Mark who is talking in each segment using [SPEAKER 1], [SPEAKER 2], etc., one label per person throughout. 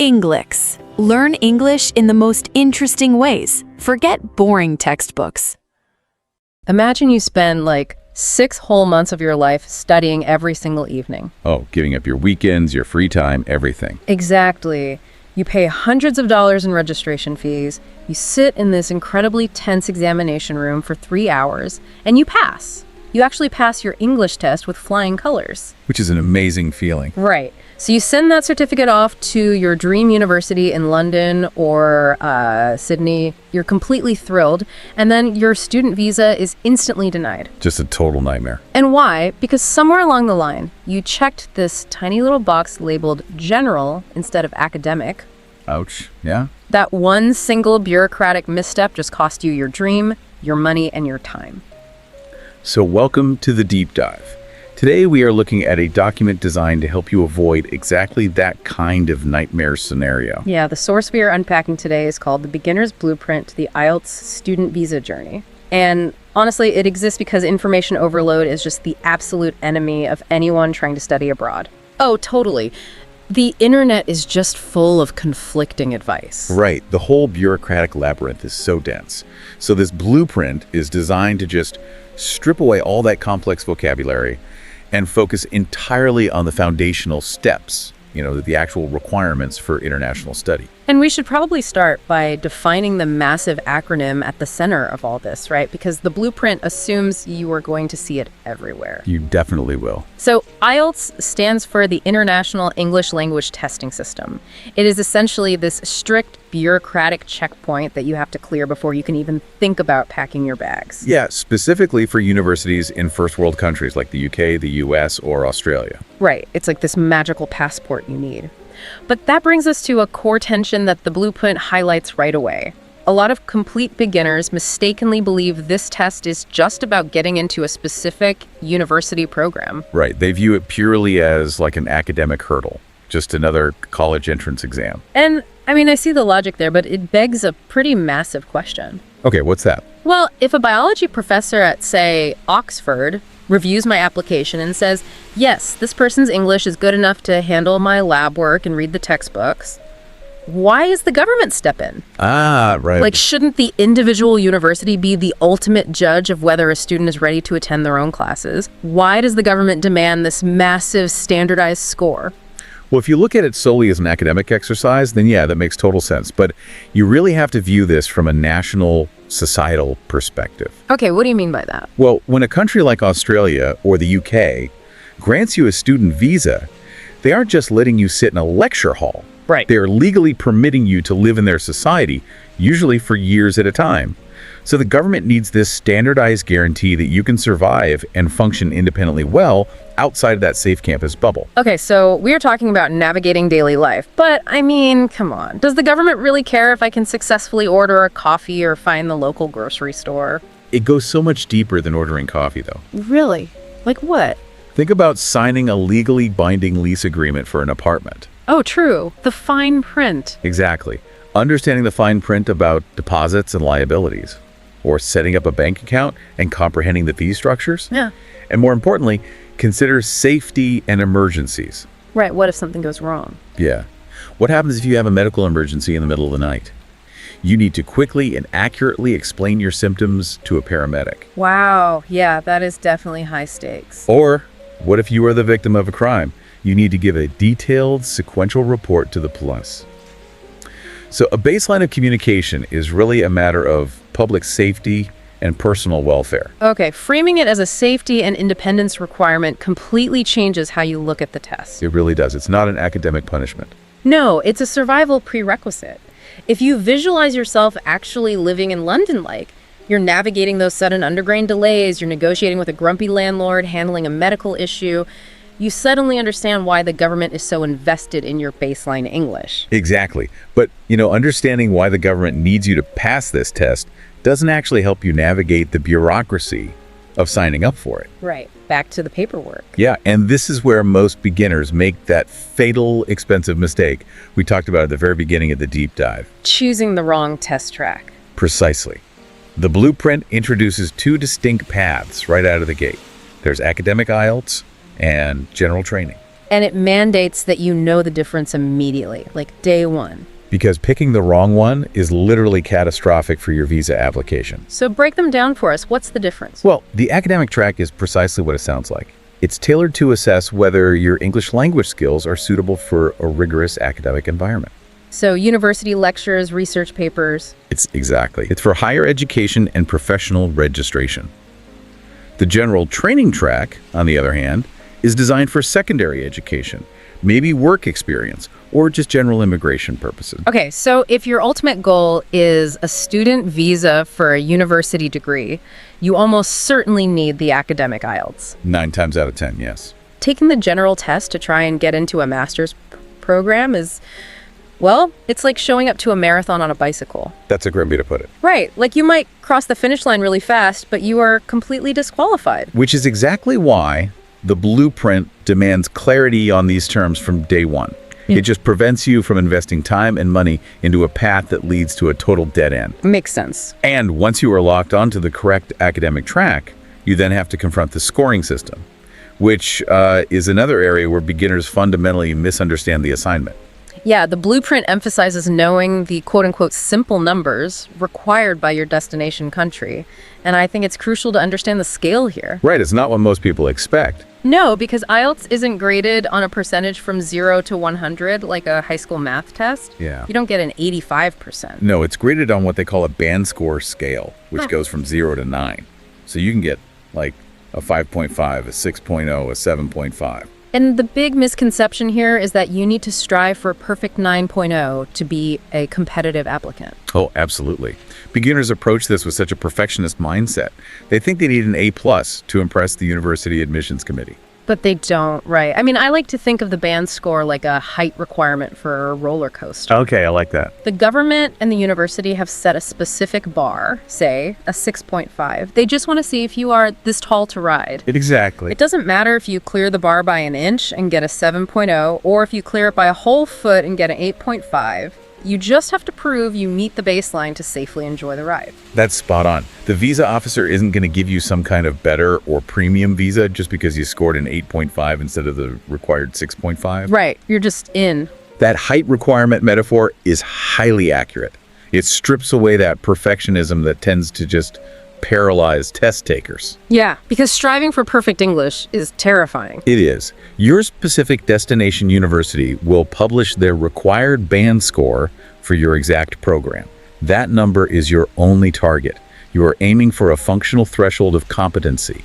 [SPEAKER 1] Englix. Learn English in the most interesting ways. Forget boring textbooks.
[SPEAKER 2] Imagine you spend like 6 whole months of your life studying every single evening.
[SPEAKER 3] Oh, giving up your weekends, your free time, everything.
[SPEAKER 2] Exactly. You pay hundreds of dollars in registration fees, you sit in this incredibly tense examination room for 3 hours, and you pass. You actually pass your English test with flying colors.
[SPEAKER 3] Which is an amazing feeling.
[SPEAKER 2] Right. So you send that certificate off to your dream university in London or Sydney. You're completely thrilled, and then your student visa is instantly denied.
[SPEAKER 3] Just a total nightmare.
[SPEAKER 2] And why? Because somewhere along the line, you checked this tiny little box labeled general instead of academic.
[SPEAKER 3] Ouch. Yeah?
[SPEAKER 2] That one single bureaucratic misstep just cost you your dream, your money, and your time.
[SPEAKER 3] So welcome to the deep dive. Today we are looking at a document designed to help you avoid exactly that kind of nightmare scenario.
[SPEAKER 2] Yeah, the source we are unpacking today is called The Beginner's Blueprint to the IELTS Student Visa Journey. And honestly, it exists because information overload is just the absolute enemy of anyone trying to study abroad. Oh, totally. The internet is just full of conflicting advice.
[SPEAKER 3] Right. The whole bureaucratic labyrinth is so dense. So this blueprint is designed to just strip away all that complex vocabulary and focus entirely on the foundational steps, the actual requirements for international study.
[SPEAKER 2] And we should probably start by defining the massive acronym at the center of all this, right? Because the blueprint assumes you are going to see it everywhere.
[SPEAKER 3] You definitely will.
[SPEAKER 2] So IELTS stands for the International English Language Testing System. It is essentially this strict bureaucratic checkpoint that you have to clear before you can even think about packing your bags.
[SPEAKER 3] Yeah, specifically for universities in first world countries like the UK, the US, or Australia.
[SPEAKER 2] Right. It's like this magical passport you need. But that brings us to a core tension that the blueprint highlights right away. A lot of complete beginners mistakenly believe this test is just about getting into a specific university program.
[SPEAKER 3] Right. They view it purely as like an academic hurdle, just another college entrance exam.
[SPEAKER 2] And I see the logic there, but it begs a pretty massive question.
[SPEAKER 3] Okay, what's that?
[SPEAKER 2] Well, if a biology professor at, say, Oxford reviews my application and says, yes, this person's English is good enough to handle my lab work and read the textbooks, why is the government step in?
[SPEAKER 3] Ah, right.
[SPEAKER 2] Like, shouldn't the individual university be the ultimate judge of whether a student is ready to attend their own classes? Why does the government demand this massive standardized score?
[SPEAKER 3] Well, if you look at it solely as an academic exercise, then yeah, that makes total sense. But you really have to view this from a national, societal perspective.
[SPEAKER 2] Okay, what do you mean by that?
[SPEAKER 3] Well, when a country like Australia or the UK grants you a student visa, they aren't just letting you sit in a lecture hall.
[SPEAKER 2] Right.
[SPEAKER 3] They're legally permitting you to live in their society, usually for years at a time. So the government needs this standardized guarantee that you can survive and function independently well outside of that safe campus bubble.
[SPEAKER 2] Okay, so we are talking about navigating daily life, but come on. Does the government really care if I can successfully order a coffee or find the local grocery store?
[SPEAKER 3] It goes so much deeper than ordering coffee, though.
[SPEAKER 2] Really? Like what?
[SPEAKER 3] Think about signing a legally binding lease agreement for an apartment.
[SPEAKER 2] Oh, true. The fine print.
[SPEAKER 3] Exactly. Understanding the fine print about deposits and liabilities, or setting up a bank account and comprehending the fee structures.
[SPEAKER 2] Yeah.
[SPEAKER 3] And more importantly, consider safety and emergencies.
[SPEAKER 2] Right, what if something goes wrong?
[SPEAKER 3] Yeah. What happens if you have a medical emergency in the middle of the night? You need to quickly and accurately explain your symptoms to a paramedic.
[SPEAKER 2] Wow, yeah, that is definitely high stakes.
[SPEAKER 3] Or what if you are the victim of a crime? You need to give a detailed sequential report to the police. So a baseline of communication is really a matter of public safety and personal welfare.
[SPEAKER 2] Okay, framing it as a safety and independence requirement completely changes how you look at the test.
[SPEAKER 3] It really does. It's not an academic punishment.
[SPEAKER 2] No, it's a survival prerequisite. If you visualize yourself actually living in London, like, you're navigating those sudden underground delays, you're negotiating with a grumpy landlord, handling a medical issue, you suddenly understand why the government is so invested in your baseline English.
[SPEAKER 3] Exactly. But, understanding why the government needs you to pass this test doesn't actually help you navigate the bureaucracy of signing up for it.
[SPEAKER 2] Right. Back to the paperwork.
[SPEAKER 3] Yeah, and this is where most beginners make that fatal, expensive mistake we talked about at the very beginning of the deep dive.
[SPEAKER 2] Choosing the wrong test track.
[SPEAKER 3] Precisely. The blueprint introduces 2 distinct paths right out of the gate. There's academic IELTS and general training.
[SPEAKER 2] And it mandates that you know the difference immediately, like day one.
[SPEAKER 3] Because picking the wrong one is literally catastrophic for your visa application.
[SPEAKER 2] So break them down for us. What's the difference?
[SPEAKER 3] Well, the academic track is precisely what it sounds like. It's tailored to assess whether your English language skills are suitable for a rigorous academic environment.
[SPEAKER 2] So university lectures, research papers.
[SPEAKER 3] It's for higher education and professional registration. The general training track, on the other hand, is designed for secondary education, maybe work experience, or just general immigration purposes.
[SPEAKER 2] Okay, so if your ultimate goal is a student visa for a university degree, you almost certainly need the academic IELTS.
[SPEAKER 3] 9 times out of 10, yes.
[SPEAKER 2] Taking the general test to try and get into a master's program is, well, it's like showing up to a marathon on a bicycle.
[SPEAKER 3] That's a great way to put it.
[SPEAKER 2] Right, like you might cross the finish line really fast, but you are completely disqualified.
[SPEAKER 3] Which is exactly why the blueprint demands clarity on these terms from day one. It just prevents you from investing time and money into a path that leads to a total dead end.
[SPEAKER 2] Makes sense.
[SPEAKER 3] And once you are locked onto the correct academic track, you then have to confront the scoring system, which is another area where beginners fundamentally misunderstand the assignment.
[SPEAKER 2] Yeah, the blueprint emphasizes knowing the quote-unquote simple numbers required by your destination country. And I think it's crucial to understand the scale here.
[SPEAKER 3] Right, it's not what most people expect.
[SPEAKER 2] No, because IELTS isn't graded on a percentage from 0 to 100 like a high school math test.
[SPEAKER 3] Yeah.
[SPEAKER 2] You don't get an 85%.
[SPEAKER 3] No, it's graded on what they call a band score scale, which goes from 0 to 9. So you can get like a 5.5, a 6.0, a 7.5.
[SPEAKER 2] And the big misconception here is that you need to strive for a perfect 9.0 to be a competitive applicant.
[SPEAKER 3] Oh, absolutely. Beginners approach this with such a perfectionist mindset. They think they need an A+ to impress the university admissions committee.
[SPEAKER 2] But they don't, right? I mean, I like to think of the band score like a height requirement for a roller coaster.
[SPEAKER 3] Okay, I like that.
[SPEAKER 2] The government and the university have set a specific bar, say a 6.5. They just want to see if you are this tall to ride.
[SPEAKER 3] Exactly.
[SPEAKER 2] It doesn't matter if you clear the bar by an inch and get a 7.0, or if you clear it by a whole foot and get an 8.5. You just have to prove you meet the baseline to safely enjoy the ride.
[SPEAKER 3] That's spot on. The visa officer isn't going to give you some kind of better or premium visa just because you scored an 8.5 instead of the required 6.5.
[SPEAKER 2] Right, you're just in.
[SPEAKER 3] That height requirement metaphor is highly accurate. It strips away that perfectionism that tends to just paralyze test takers.
[SPEAKER 2] Yeah, because striving for perfect English is terrifying.
[SPEAKER 3] It is. Your specific destination university will publish their required band score for your exact program. That number is your only target. You are aiming for a functional threshold of competency,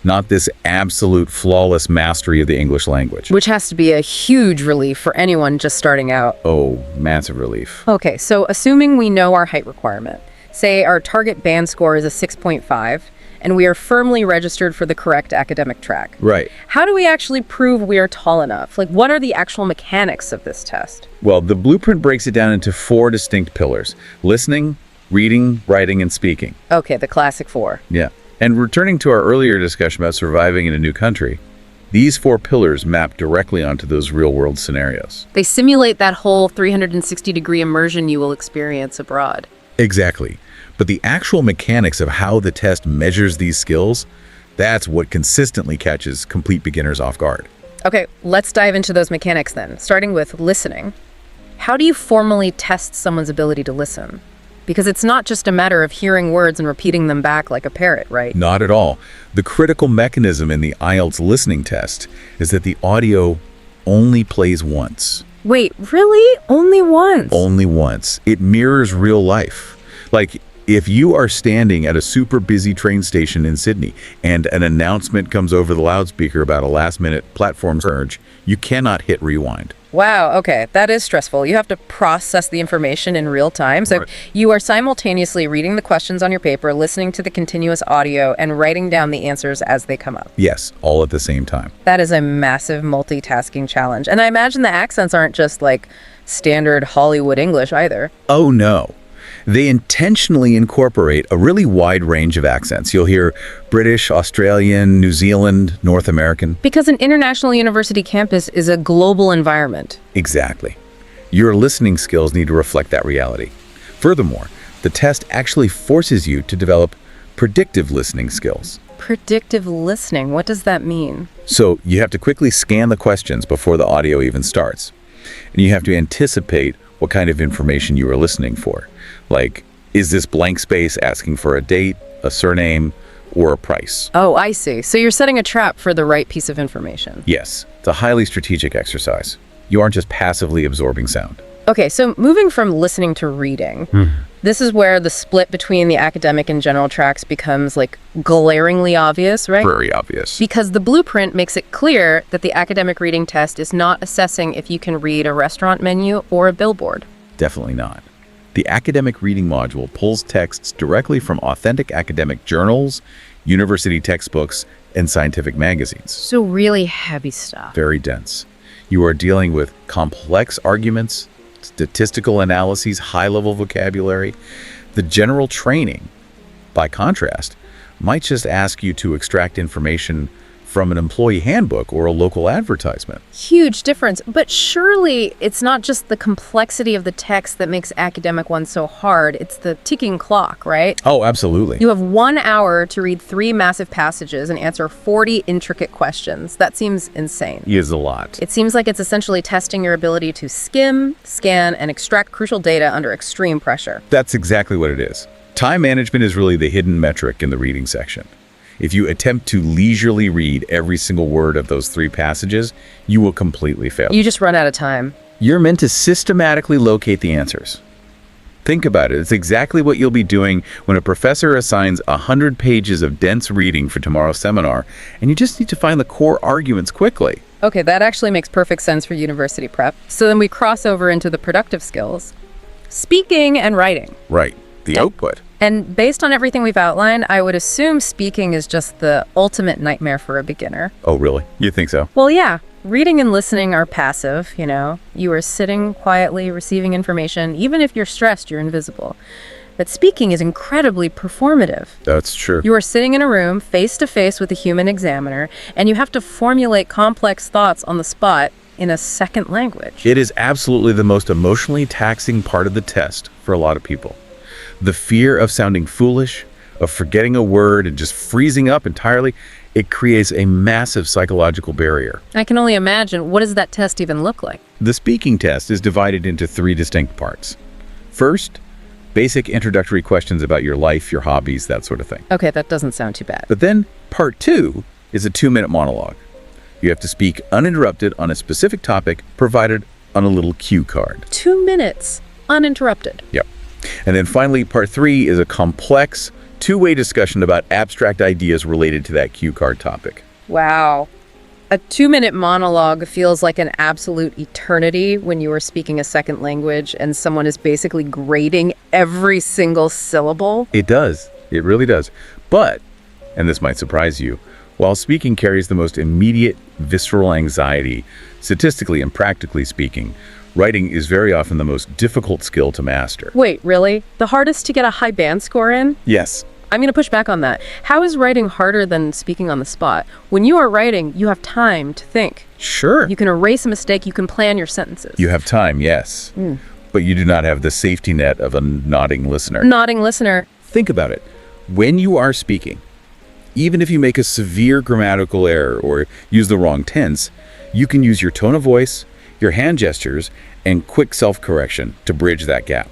[SPEAKER 3] not this absolute flawless mastery of the English language.
[SPEAKER 2] Which has to be a huge relief for anyone just starting out.
[SPEAKER 3] Oh, massive relief.
[SPEAKER 2] Okay, so assuming we know our height requirement, say our target band score is a 6.5, and we are firmly registered for the correct academic track.
[SPEAKER 3] Right.
[SPEAKER 2] How do we actually prove we are tall enough? Like, what are the actual mechanics of this test?
[SPEAKER 3] Well, the blueprint breaks it down into 4 distinct pillars: listening, reading, writing, and speaking.
[SPEAKER 2] Okay, the classic 4.
[SPEAKER 3] Yeah. And returning to our earlier discussion about surviving in a new country, these 4 pillars map directly onto those real-world scenarios.
[SPEAKER 2] They simulate that whole 360-degree immersion you will experience abroad.
[SPEAKER 3] Exactly. But the actual mechanics of how the test measures these skills, that's what consistently catches complete beginners off guard.
[SPEAKER 2] Okay, let's dive into those mechanics then, starting with listening. How do you formally test someone's ability to listen? Because it's not just a matter of hearing words and repeating them back like a parrot, right?
[SPEAKER 3] Not at all. The critical mechanism in the IELTS listening test is that the audio only plays once.
[SPEAKER 2] Wait, really? Only once?
[SPEAKER 3] Only once. It mirrors real life. Like, if you are standing at a super busy train station in Sydney and an announcement comes over the loudspeaker about a last-minute platform surge, you cannot hit rewind.
[SPEAKER 2] Wow, okay, that is stressful. You have to process the information in real time. So
[SPEAKER 3] Right.
[SPEAKER 2] you are simultaneously reading the questions on your paper, listening to the continuous audio, and writing down the answers as they come up.
[SPEAKER 3] Yes, all at the same time.
[SPEAKER 2] That is a massive multitasking challenge. And I imagine the accents aren't just like standard Hollywood English either.
[SPEAKER 3] Oh no. They intentionally incorporate a really wide range of accents. You'll hear British, Australian, New Zealand, North American.
[SPEAKER 2] Because an international university campus is a global environment.
[SPEAKER 3] Exactly. Your listening skills need to reflect that reality. Furthermore, the test actually forces you to develop predictive listening skills.
[SPEAKER 2] Predictive listening, what does that mean?
[SPEAKER 3] So you have to quickly scan the questions before the audio even starts. And you have to anticipate what kind of information you are listening for. Like, is this blank space asking for a date, a surname, or a price?
[SPEAKER 2] Oh, I see. So you're setting a trap for the right piece of information.
[SPEAKER 3] Yes, it's a highly strategic exercise. You aren't just passively absorbing sound.
[SPEAKER 2] Okay, so moving from listening to reading, this is where the split between the academic and general tracks becomes like glaringly obvious, right?
[SPEAKER 3] Very obvious.
[SPEAKER 2] Because the blueprint makes it clear that the academic reading test is not assessing if you can read a restaurant menu or a billboard.
[SPEAKER 3] Definitely not. The academic reading module pulls texts directly from authentic academic journals, university textbooks, and scientific magazines.
[SPEAKER 2] So really heavy stuff.
[SPEAKER 3] Very dense. You are dealing with complex arguments, statistical analyses, high-level vocabulary. The general training, by contrast, might just ask you to extract information from an employee handbook or a local advertisement.
[SPEAKER 2] Huge difference. But surely it's not just the complexity of the text that makes academic one so hard. It's the ticking clock, right?
[SPEAKER 3] Oh, absolutely.
[SPEAKER 2] You have 1 hour to read 3 massive passages and answer 40 intricate questions. That seems insane.
[SPEAKER 3] It is a lot.
[SPEAKER 2] It seems like it's essentially testing your ability to skim, scan, and extract crucial data under extreme pressure.
[SPEAKER 3] That's exactly what it is. Time management is really the hidden metric in the reading section. If you attempt to leisurely read every single word of those 3 passages, you will completely fail.
[SPEAKER 2] You just run out of time.
[SPEAKER 3] You're meant to systematically locate the answers. Think about it. It's exactly what you'll be doing when a professor assigns 100 pages of dense reading for tomorrow's seminar, and you just need to find the core arguments quickly.
[SPEAKER 2] Okay, that actually makes perfect sense for university prep. So then we cross over into the productive skills. Speaking and writing.
[SPEAKER 3] Right. The output.
[SPEAKER 2] And based on everything we've outlined, I would assume speaking is just the ultimate nightmare for a beginner.
[SPEAKER 3] Oh, really? You think so?
[SPEAKER 2] Well, yeah. Reading and listening are passive, you know. You are sitting quietly, receiving information. Even if you're stressed, you're invisible. But speaking is incredibly performative.
[SPEAKER 3] That's true.
[SPEAKER 2] You are sitting in a room face to face with a human examiner, and you have to formulate complex thoughts on the spot in a second language.
[SPEAKER 3] It is absolutely the most emotionally taxing part of the test for a lot of people. The fear of sounding foolish, of forgetting a word and just freezing up entirely, it creates a massive psychological barrier.
[SPEAKER 2] I can only imagine. What does that test even look like?
[SPEAKER 3] The speaking test is divided into 3 distinct parts. First, basic introductory questions about your life, your hobbies, that sort of thing.
[SPEAKER 2] Okay, that doesn't sound too bad.
[SPEAKER 3] But then part 2 is a 2-minute monologue. You have to speak uninterrupted on a specific topic provided on a little cue card.
[SPEAKER 2] 2 minutes, uninterrupted.
[SPEAKER 3] Yep. And then finally, part 3 is a complex, 2-way discussion about abstract ideas related to that cue card topic.
[SPEAKER 2] Wow. A 2-minute monologue feels like an absolute eternity when you are speaking a second language and someone is basically grading every single syllable.
[SPEAKER 3] It does. It really does. But, and this might surprise you, while speaking carries the most immediate visceral anxiety, statistically and practically speaking, writing is very often the most difficult skill to master.
[SPEAKER 2] Wait, really? The hardest to get a high band score in?
[SPEAKER 3] Yes.
[SPEAKER 2] I'm going to push back on that. How is writing harder than speaking on the spot? When you are writing, you have time to think.
[SPEAKER 3] Sure.
[SPEAKER 2] You can erase a mistake, you can plan your sentences.
[SPEAKER 3] You have time, yes. But you do not have the safety net of a nodding listener.
[SPEAKER 2] Nodding listener.
[SPEAKER 3] Think about it. When you are speaking, even if you make a severe grammatical error or use the wrong tense, you can use your tone of voice, your hand gestures, and quick self-correction to bridge that gap.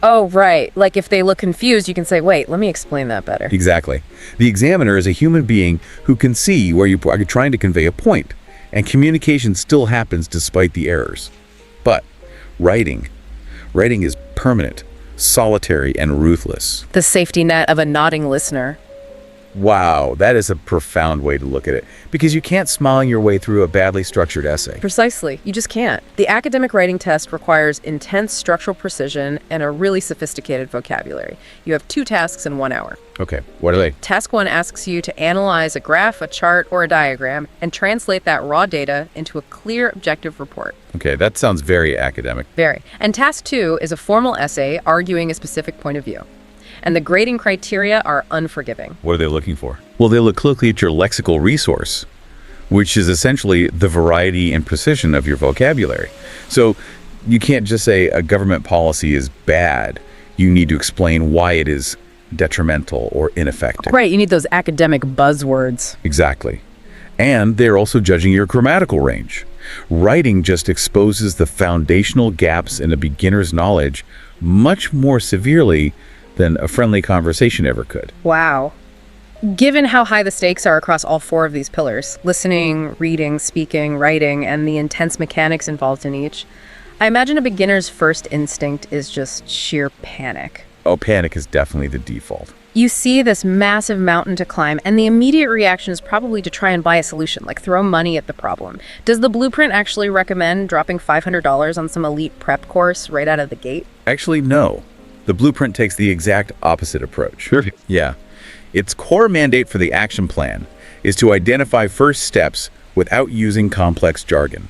[SPEAKER 2] Oh, right. Like if they look confused, you can say, wait, let me explain that better.
[SPEAKER 3] Exactly. The examiner is a human being who can see where you are trying to convey a point, and communication still happens despite the errors. But writing is permanent, solitary, and ruthless.
[SPEAKER 2] The safety net of a nodding listener.
[SPEAKER 3] Wow, that is a profound way to look at it, because you can't smile your way through a badly structured essay.
[SPEAKER 2] Precisely. You just can't. The academic writing test requires intense structural precision and a really sophisticated vocabulary. You have 2 tasks in 1 hour.
[SPEAKER 3] Okay, what are they?
[SPEAKER 2] Task 1 asks you to analyze a graph, a chart, or a diagram and translate that raw data into a clear, objective report.
[SPEAKER 3] Okay, that sounds very academic.
[SPEAKER 2] Very. And task 2 is a formal essay arguing a specific point of view. And the grading criteria are unforgiving.
[SPEAKER 3] What are they looking for? Well, they look quickly at your lexical resource, which is essentially the variety and precision of your vocabulary. So you can't just say a government policy is bad. You need to explain why it is detrimental, or ineffective.
[SPEAKER 2] Right, you need those academic buzzwords.
[SPEAKER 3] Exactly. And they're also judging your grammatical range. Writing just exposes the foundational gaps in a beginner's knowledge much more severely than a friendly conversation ever could.
[SPEAKER 2] Wow. Given how high the stakes are across all four of these pillars, listening, reading, speaking, writing, and the intense mechanics involved in each, I imagine a beginner's first instinct is just sheer panic.
[SPEAKER 3] Oh, panic is definitely the default.
[SPEAKER 2] You see this massive mountain to climb, and the immediate reaction is probably to try and buy a solution, like throw money at the problem. Does the blueprint actually recommend dropping $500 on some elite prep course right out of the gate?
[SPEAKER 3] Actually, no. The blueprint takes the exact opposite approach.
[SPEAKER 4] Sure.
[SPEAKER 3] Yeah. Its core mandate for the action plan is to identify first steps without using complex jargon.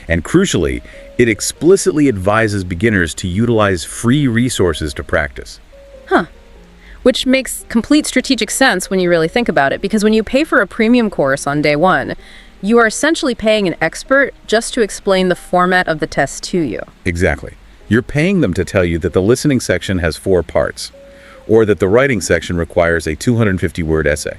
[SPEAKER 3] And crucially, it explicitly advises beginners to utilize free resources to practice.
[SPEAKER 2] Which makes complete strategic sense when you really think about it, because when you pay for a premium course on day one, you are essentially paying an expert just to explain the format of the test to you.
[SPEAKER 3] Exactly. You're paying them to tell you that the listening section has 4 parts, or that the writing section requires a 250-word essay.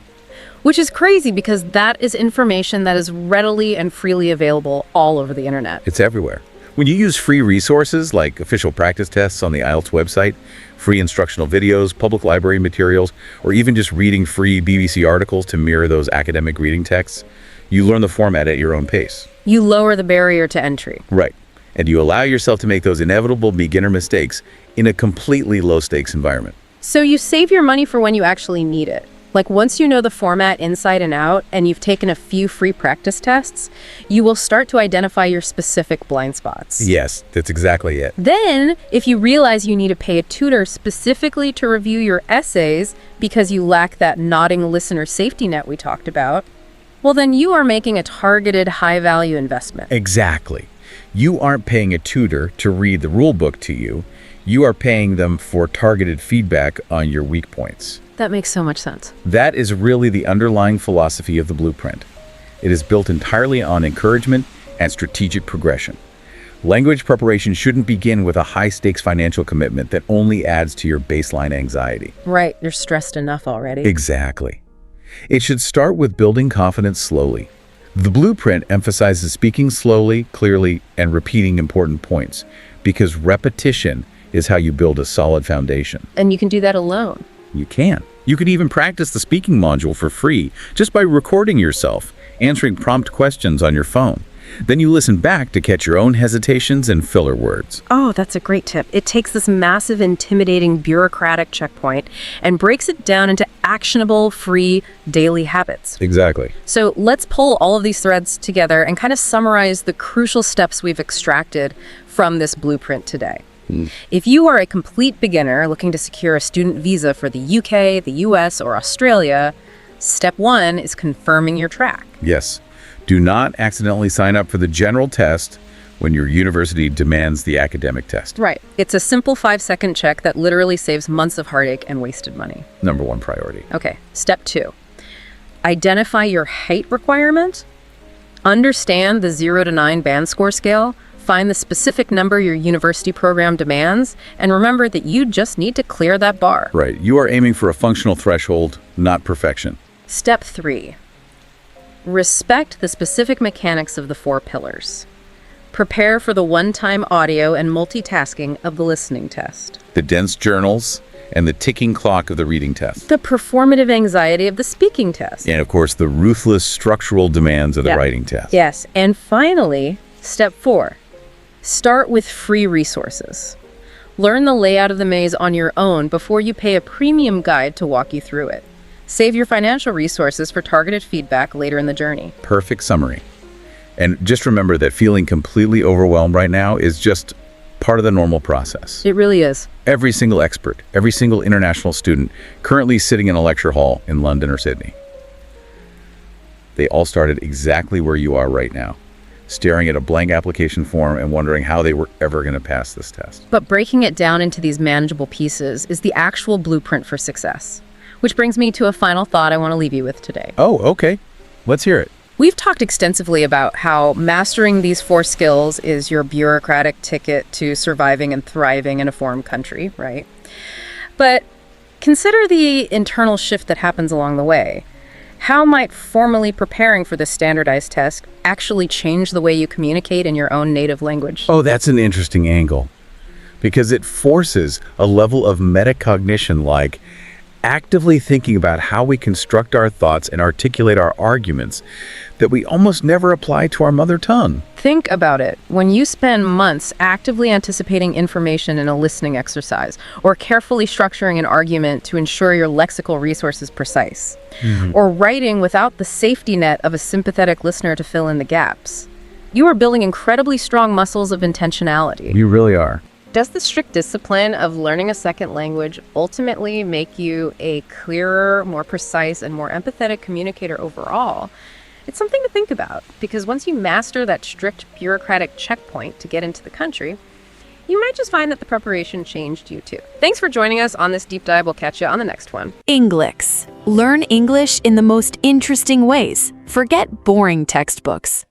[SPEAKER 2] Which is crazy because that is information that is readily and freely available all over the internet.
[SPEAKER 3] It's everywhere. When you use free resources like official practice tests on the IELTS website, free instructional videos, public library materials, or even just reading free BBC articles to mirror those academic reading texts, you learn the format at your own pace.
[SPEAKER 2] You lower the barrier to entry.
[SPEAKER 3] Right. And you allow yourself to make those inevitable beginner mistakes in a completely low-stakes environment.
[SPEAKER 2] So you save your money for when you actually need it. Like once you know the format inside and out and you've taken a few free practice tests, you will start to identify your specific blind spots.
[SPEAKER 3] Yes, that's exactly it.
[SPEAKER 2] Then, if you realize you need to pay a tutor specifically to review your essays because you lack that nodding listener safety net we talked about, well then you are making a targeted high-value investment.
[SPEAKER 3] Exactly. You aren't paying a tutor to read the rule book to you. You are paying them for targeted feedback on your weak points.
[SPEAKER 2] That makes so much sense.
[SPEAKER 3] That is really the underlying philosophy of the blueprint. It is built entirely on encouragement and strategic progression. Language preparation shouldn't begin with a high-stakes financial commitment that only adds to your baseline anxiety.
[SPEAKER 2] Right, you're stressed enough already.
[SPEAKER 3] Exactly. It should start with building confidence slowly. The blueprint emphasizes speaking slowly, clearly, and repeating important points, because repetition is how you build a solid foundation.
[SPEAKER 2] And you can do that alone.
[SPEAKER 3] You can. You could even practice the speaking module for free just by recording yourself, answering prompt questions on your phone. Then you listen back to catch your own hesitations and filler words.
[SPEAKER 2] Oh, that's a great tip. It takes this massive, intimidating, bureaucratic checkpoint and breaks it down into actionable, free, daily habits.
[SPEAKER 3] Exactly.
[SPEAKER 2] So let's pull all of these threads together and kind of summarize the crucial steps we've extracted from this blueprint today. If you are a complete beginner looking to secure a student visa for the UK, the US, or Australia, step 1 is confirming your track.
[SPEAKER 3] Yes. Do not accidentally sign up for the general test when your university demands the academic test.
[SPEAKER 2] Right. It's a simple 5-second check that literally saves months of heartache and wasted money.
[SPEAKER 3] Number 1 priority.
[SPEAKER 2] Okay, step 2. Identify your height requirement. Understand the 0 to 9 band score scale. Find the specific number your university program demands, and remember that you just need to clear that bar.
[SPEAKER 3] Right. You are aiming for a functional threshold, not perfection.
[SPEAKER 2] Step 3. Respect the specific mechanics of the 4 pillars. Prepare for the one-time audio and multitasking of the listening test.
[SPEAKER 3] The dense journals and the ticking clock of the reading test.
[SPEAKER 2] The performative anxiety of the speaking test.
[SPEAKER 3] And of course, the ruthless structural demands of the writing test.
[SPEAKER 2] Yes. And finally, step 4. Start with free resources. Learn the layout of the maze on your own before you pay a premium guide to walk you through it. Save your financial resources for targeted feedback later in the journey.
[SPEAKER 3] Perfect summary. And just remember that feeling completely overwhelmed right now is just part of the normal process.
[SPEAKER 2] It really is.
[SPEAKER 3] Every single expert, every single international student currently sitting in a lecture hall in London or Sydney, they all started exactly where you are right now, staring at a blank application form and wondering how they were ever going to pass this test.
[SPEAKER 2] But breaking it down into these manageable pieces is the actual blueprint for success. Which brings me to a final thought I want to leave you with today.
[SPEAKER 3] Oh, okay. Let's hear it.
[SPEAKER 2] We've talked extensively about how mastering these 4 skills is your bureaucratic ticket to surviving and thriving in a foreign country, right? But Consider the internal shift that happens along the way. How might formally preparing for this standardized test actually change the way you communicate in your own native language?
[SPEAKER 3] Oh, that's an interesting angle, because it forces a level of metacognition, like actively thinking about how we construct our thoughts and articulate our arguments that we almost never apply to our mother tongue.
[SPEAKER 2] Think about it. When you spend months actively anticipating information in a listening exercise, or carefully structuring an argument to ensure your lexical resource is precise, or writing without the safety net of a sympathetic listener to fill in the gaps, you are building incredibly strong muscles of intentionality.
[SPEAKER 3] You really are.
[SPEAKER 2] Does the strict discipline of learning a second language ultimately make you a clearer, more precise, and more empathetic communicator overall? It's something to think about, because once you master that strict bureaucratic checkpoint to get into the country, you might just find that the preparation changed you too. Thanks for joining us on this deep dive. We'll catch you on the next one.
[SPEAKER 1] Englix. Learn English in the most interesting ways. Forget boring textbooks.